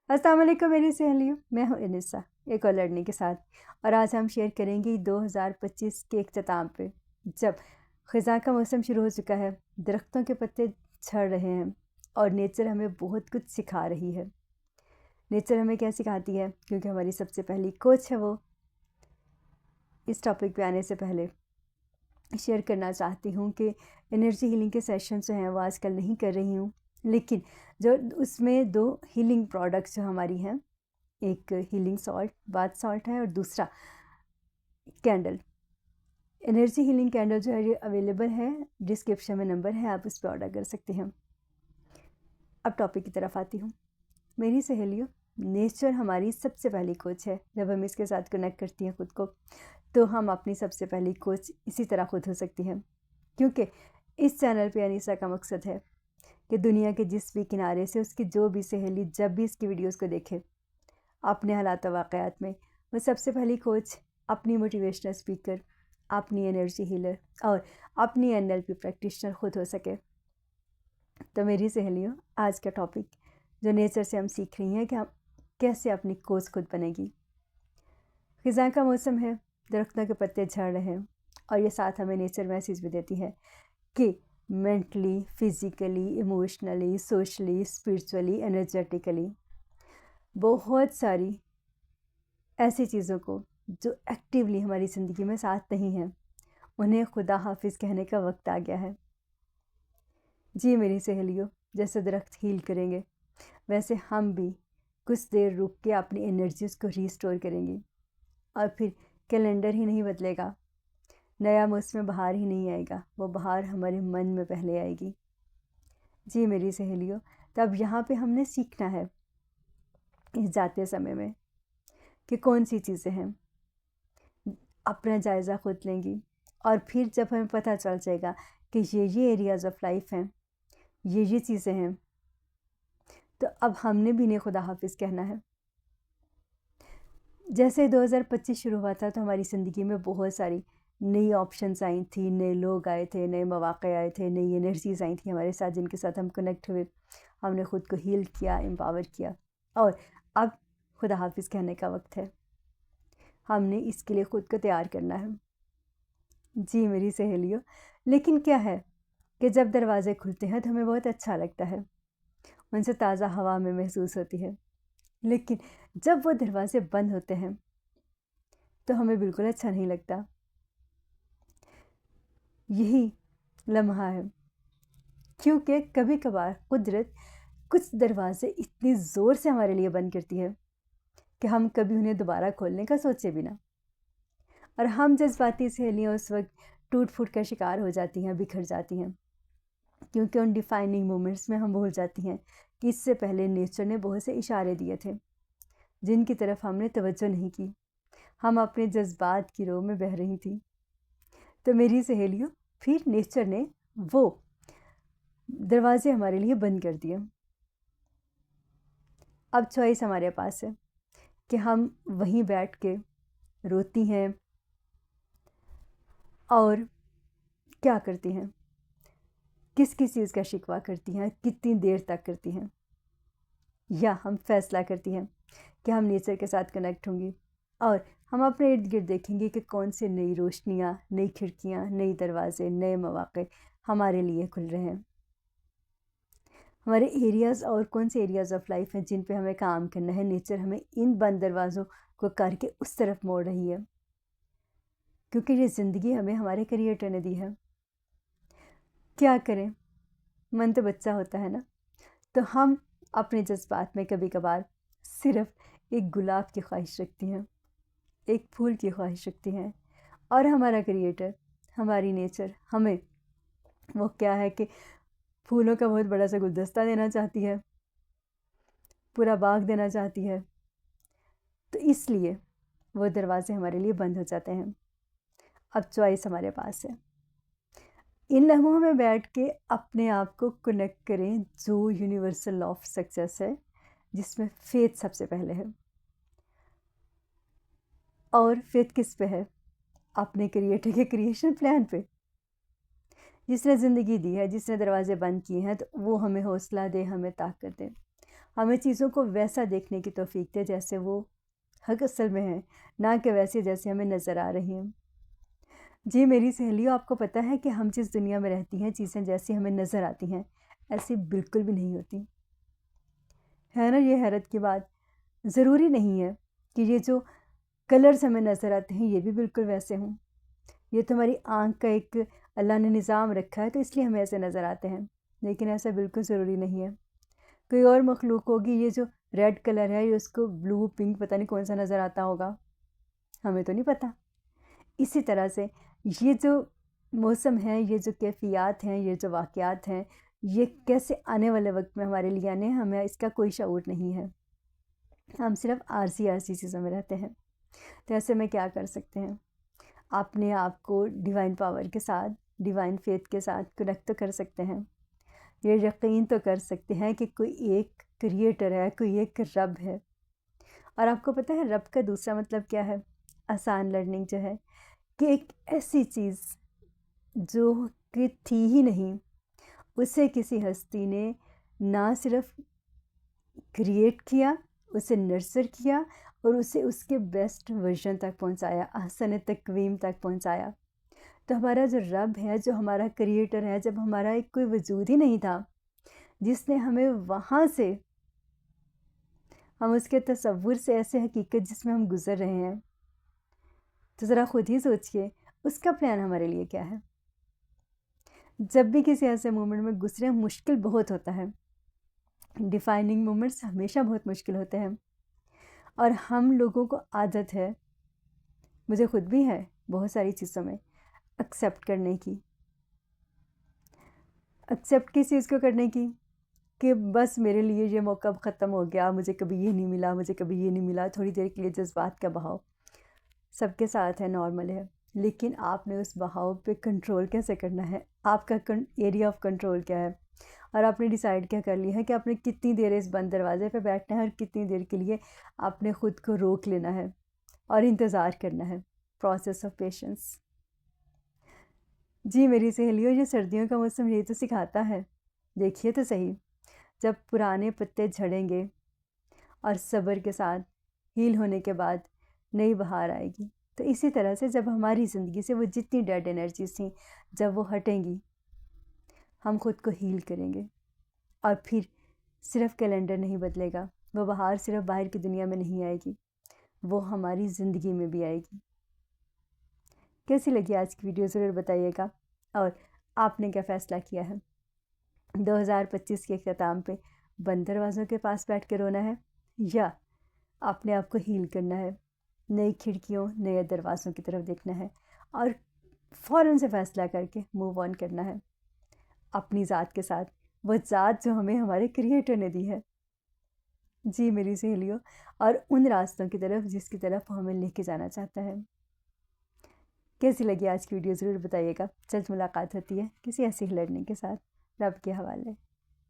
अस्सलाम वालेकुम मेरी सहेलियों, मैं हूँ इनिसा एक और लड़ने के साथ। और आज हम शेयर करेंगे 2025 के इख्तिताम पे, जब ख़ज़ां का मौसम शुरू हो चुका है, दरख्तों के पत्ते झड़ रहे हैं और नेचर हमें बहुत कुछ सिखा रही है। नेचर हमें क्या सिखाती है, क्योंकि हमारी सबसे पहली कोच है वो। इस टॉपिक पे आने से पहले शेयर करना चाहती हूँ कि एनर्जी हीलिंग के सेशन जो हैं वो आजकल नहीं कर रही हूँ, लेकिन जो उसमें 2 हीलिंग प्रोडक्ट्स जो हमारी हैं, एक हीलिंग सॉल्ट बाथ सॉल्ट है और दूसरा कैंडल। एनर्जी हीलिंग कैंडल जो है ये अवेलेबल है, डिस्क्रिप्शन में नंबर है, आप उस पर ऑर्डर कर सकते हैं। अब टॉपिक की तरफ आती हूँ। मेरी सहेलियों, नेचर हमारी सबसे पहली कोच है। जब हम इसके साथ कनेक्ट करती हैं खुद को, तो हम अपनी सबसे पहली कोच इसी तरह खुद हो सकती हैं। क्योंकि इस चैनल पे अनीसा का मकसद है कि दुनिया के जिस भी किनारे से उसकी जो भी सहेली जब भी इसकी वीडियोस को देखे, अपने हालात वाक़यात में वो सबसे पहली कोच, अपनी मोटिवेशनल स्पीकर, अपनी एनर्जी हीलर और अपनी एनएलपी प्रैक्टिशनर खुद हो सके। तो मेरी सहेलियों, आज का टॉपिक जो नेचर से हम सीख रही हैं कि हम कैसे अपनी कोच खुद बनेगी। ख़ज़ां का मौसम है, दरख्तों के पत्ते झड़ रहे हैं और ये साथ हमें नेचर मैसेज भी देती है कि mentally, physically, emotionally, socially, spiritually, energetically बहुत सारी ऐसी चीज़ों को जो एक्टिवली हमारी ज़िंदगी में साथ नहीं हैं, उन्हें खुदा हाफिज़ कहने का वक्त आ गया है। जी मेरी सहेलियों, जैसे दरख्त हील करेंगे, वैसे हम भी कुछ देर रुक के अपनी एनर्जीज़ को रीस्टोर करेंगे और फिर कैलेंडर ही नहीं बदलेगा, नया मौसम बहार ही नहीं आएगा, वो बहार हमारे मन में पहले आएगी। जी मेरी सहेलियों, तब यहाँ पे हमने सीखना है इस जाते समय में कि कौन सी चीज़ें हैं, अपना जायज़ा खुद लेंगी। और फिर जब हमें पता चल जाएगा कि ये एरियाज़ ऑफ लाइफ हैं, ये चीज़ें हैं, तो अब हमने भी इन्हें खुदा हाफिज़ कहना है। जैसे 2025 शुरू हुआ था, तो हमारी ज़िंदगी में बहुत सारी नई ऑप्शंस आई थी, नए लोग आए थे, नए मौक़े आए थे, नई एनर्जीज़ आई थी हमारे साथ, जिनके साथ हम कनेक्ट हुए। हमने ख़ुद को हील किया, एम्पावर किया और अब खुदा हाफिज़ कहने का वक्त है। हमने इसके लिए ख़ुद को तैयार करना है। जी मेरी सहेलियों, लेकिन क्या है कि जब दरवाज़े खुलते हैं तो हमें बहुत अच्छा लगता है, उनसे ताज़ा हवा हमें महसूस होती है। लेकिन जब वो दरवाज़े बंद होते हैं तो हमें बिल्कुल अच्छा नहीं लगता। यही लम्हा है, क्योंकि कभी कभार कुदरत कुछ दरवाज़े इतनी ज़ोर से हमारे लिए बंद करती है कि हम कभी उन्हें दोबारा खोलने का सोचे भी ना। और हम जज्बाती सहेलियाँ उस वक्त टूट फूट का शिकार हो जाती हैं, बिखर जाती हैं, क्योंकि उन डिफाइनिंग मोमेंट्स में हम भूल जाती हैं कि इससे पहले नेचर ने बहुत से इशारे दिए थे, जिनकी तरफ हमने तवज्जो नहीं की। हम अपने जज्बात की रो में बह रही थी। तो मेरी सहेलियों, फिर नेचर ने वो दरवाजे हमारे लिए बंद कर दिए। अब चॉइस हमारे पास है कि हम वहीं बैठ के रोती हैं और क्या करती हैं, किस किस चीज़ का शिकवा करती हैं, कितनी देर तक करती हैं, या हम फैसला करती हैं कि हम नेचर के साथ कनेक्ट होंगी और हम अपने इर्द गिर्द देखेंगे कि कौन से नई रोशनियाँ, नई खिड़कियाँ, नई दरवाजे, नए मौक़े हमारे लिए खुल रहे हैं। हमारे एरियाज़ और कौन से एरियाज़ ऑफ लाइफ हैं जिन पे हमें काम करना है। नेचर हमें इन बंद दरवाज़ों को करके उस तरफ मोड़ रही है, क्योंकि ये ज़िंदगी हमें हमारे क्रिएटर ने दी है। क्या करें, मन तो बच्चा होता है ना। तो हम अपने जज्बात में कभी कभार सिर्फ एक गुलाब की ख्वाहिश रखती हैं, एक फूल की ख्वाहिश रखती हैं, और हमारा क्रिएटर, हमारी नेचर हमें वो क्या है कि फूलों का बहुत बड़ा सा गुलदस्ता देना चाहती है, पूरा बाग देना चाहती है। तो इसलिए वो दरवाजे हमारे लिए बंद हो जाते हैं। अब चॉइस हमारे पास है। इन लम्हों में बैठ के अपने आप को कनेक्ट करें जो यूनिवर्सल लॉ ऑफ सक्सेस है, जिसमें फेथ सबसे पहले है। और फेथ किस पे है? अपने क्रिएटर के क्रिएशन प्लान पे, जिसने ज़िंदगी दी है, जिसने दरवाजे बंद किए हैं, तो वो हमें हौसला दे, हमें ताकत दे। हमें चीज़ों को वैसा देखने की तौफीक दे जैसे वो हक असल में है, ना कि वैसे जैसे हमें नज़र आ रही हैं। जी मेरी सहेलियों, आपको पता है कि हम जिस दुनिया में रहती हैं, चीज़ें जैसी हमें नज़र आती हैं ऐसी बिल्कुल भी नहीं होती। है ना ये हैरत की बात। ज़रूरी नहीं है कि ये जो कलर्स हमें नज़र आते हैं ये भी बिल्कुल वैसे हों। ये तो हमारी आँख का एक अल्लाह ने निज़ाम रखा है, तो इसलिए हमें ऐसे नज़र आते हैं, लेकिन ऐसा बिल्कुल ज़रूरी नहीं है। कोई और मखलूक होगी, ये जो रेड कलर है ये उसको ब्लू पिंक पता नहीं कौन सा नज़र आता होगा, हमें तो नहीं पता। इसी तरह से ये जो मौसम है, ये जो कैफ़ियत हैं, ये जो वाक़यात हैं, ये कैसे आने वाले वक्त में हमारे लिए आने हैं, हमें इसका कोई शऊर नहीं है। हम सिर्फ आरज़ी चीज़ों में रहते हैं। तो ऐसे में क्या कर सकते हैं, अपने आप को डिवाइन पावर के साथ, डिवाइन फेथ के साथ कनेक्ट तो कर सकते हैं। ये यकीन तो कर सकते हैं कि कोई एक क्रिएटर है, कोई एक रब है। और आपको पता है रब का दूसरा मतलब क्या है? आसान लर्निंग जो है कि एक ऐसी चीज़ जो कि थी ही नहीं, उसे किसी हस्ती ने ना सिर्फ क्रिएट किया, उसे नर्चर किया और उसे उसके बेस्ट वर्जन तक पहुंचाया, अहसन तकवीम तक पहुंचाया। तो हमारा जो रब है, जो हमारा क्रिएटर है, जब हमारा एक कोई वजूद ही नहीं था जिसने हमें वहाँ से, हम उसके तसव्वुर से ऐसे हकीकत जिसमें हम गुज़र रहे हैं, तो ज़रा ख़ुद ही सोचिए उसका प्लान हमारे लिए क्या है। जब भी किसी ऐसे मोमेंट में गुजरे, मुश्किल बहुत होता है, डिफाइनिंग मोमेंट्स हमेशा बहुत मुश्किल होते हैं और हम लोगों को आदत है, मुझे खुद भी है बहुत सारी चीज़ों में, एक्सेप्ट करने की। एक्सेप्ट किस चीज़ को करने की कि बस मेरे लिए ये मौका ख़त्म हो गया, मुझे कभी ये नहीं मिला, मुझे कभी ये नहीं मिला। थोड़ी देर के लिए जज्बात का बहाव सबके साथ है, नॉर्मल है, लेकिन आपने उस बहाव पे कंट्रोल कैसे करना है, आपका एरिया ऑफ कंट्रोल क्या है, और आपने डिसाइड क्या कर लिया है कि आपने कितनी देर इस बंद दरवाजे पे बैठना है और कितनी देर के लिए आपने ख़ुद को रोक लेना है और इंतज़ार करना है। Process of patience. जी मेरी सहेलियों, ये सर्दियों का मौसम यही तो सिखाता है। देखिए तो सही, जब पुराने पत्ते झड़ेंगे और सब्र के साथ हील होने के बाद नई बहार आएगी, तो इसी तरह से जब हमारी ज़िंदगी से वो जितनी डेड एनर्जीज थी, जब वो हटेंगी, हम खुद को हील करेंगे और फिर सिर्फ कैलेंडर नहीं बदलेगा, वो बहार सिर्फ बाहर की दुनिया में नहीं आएगी, वो हमारी ज़िंदगी में भी आएगी। कैसी लगी आज की वीडियो ज़रूर बताइएगा, और आपने क्या फ़ैसला किया है? 2025 के अख्ताम पे बंद दरवाज़ों के पास बैठ के रोना है या अपने आप को हील करना है, नई खिड़कियों, नए दरवाज़ों की तरफ देखना है और फ़ौरन से फ़ैसला करके मूव ऑन करना है अपनी ज़ात के साथ, वो ज़ात जो हमें हमारे क्रिएटर ने दी है। जी मेरी सहेलियों, और उन रास्तों की तरफ जिसकी तरफ वो हमें लेके जाना चाहता है। कैसी लगी आज की वीडियो ज़रूर बताइएगा। जल्द मुलाकात होती है किसी ऐसी लर्निंग के साथ, रब के हवाले।